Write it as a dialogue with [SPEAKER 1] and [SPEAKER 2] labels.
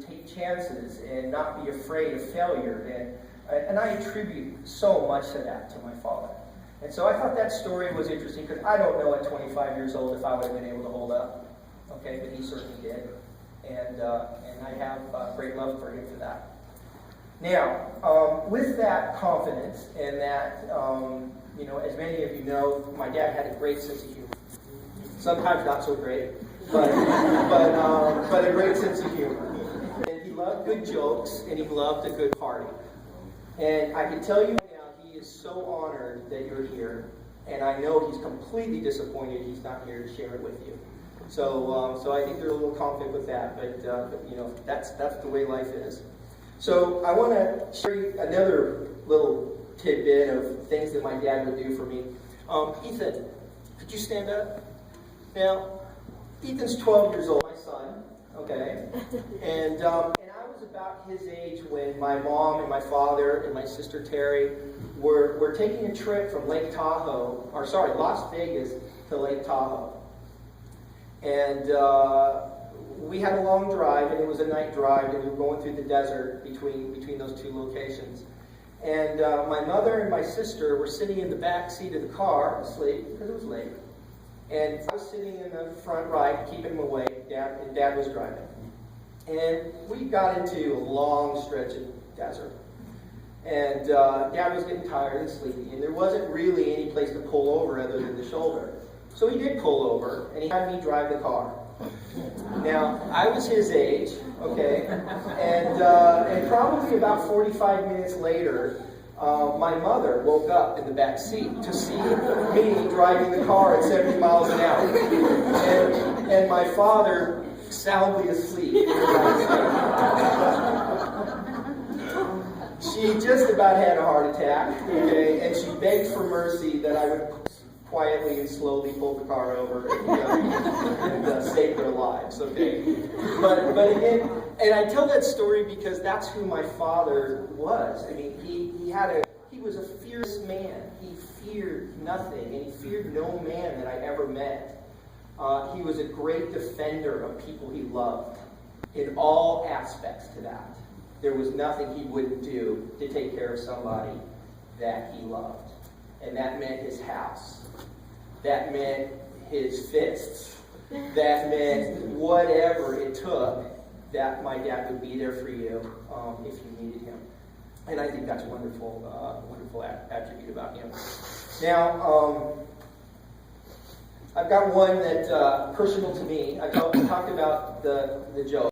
[SPEAKER 1] take chances and not be afraid of failure. And I attribute so much to that, to my father. And so I thought that story was interesting because I don't know at 25 years old if I would have been able to hold up. Okay, but he certainly did. And I have great love for him for that. Now, with that confidence and that, as many of you know, my dad had a great sense of humor. Sometimes not so great, but a great sense of humor. And he loved good jokes, and he loved a good party. And I can tell you now, he is so honored that you're here, and I know he's completely disappointed he's not here to share it with you. So I think there's a little conflict with that, but that's the way life is. So I want to share you another little tidbit of things that my dad would do for me. Ethan, could you stand up? Now, Ethan's 12 years old, my son, okay? And I was about his age when my mom and my father and my sister Terry were taking a trip from Las Vegas to Lake Tahoe. And we had a long drive, and it was a night drive, and we were going through the desert between those two locations. And my mother and my sister were sitting in the back seat of the car, asleep, because it was late. And I was sitting in the front right, keeping him awake, and Dad was driving. And we got into a long stretch of desert. And Dad was getting tired and sleepy, and there wasn't really any place to pull over other than the shoulder. So he did pull over, and he had me drive the car. Now, I was his age, okay, and probably about 45 minutes later, my mother woke up in the back seat to see me driving the car at 70 miles an hour, and my father soundly asleep in the back seat. She just about had a heart attack, okay, and she begged for mercy that I would quietly and slowly pull the car over and save their lives, okay? But again, and I tell that story because that's who my father was. I mean, he was a fierce man. He feared nothing, and he feared no man that I ever met. He was a great defender of people he loved in all aspects to that. There was nothing he wouldn't do to take care of somebody that he loved. And that meant his house. That meant his fists. That meant whatever it took, that my dad would be there for you if you needed him. And I think that's a wonderful attribute about him. Now, I've got one that personal to me. I talked about the joke.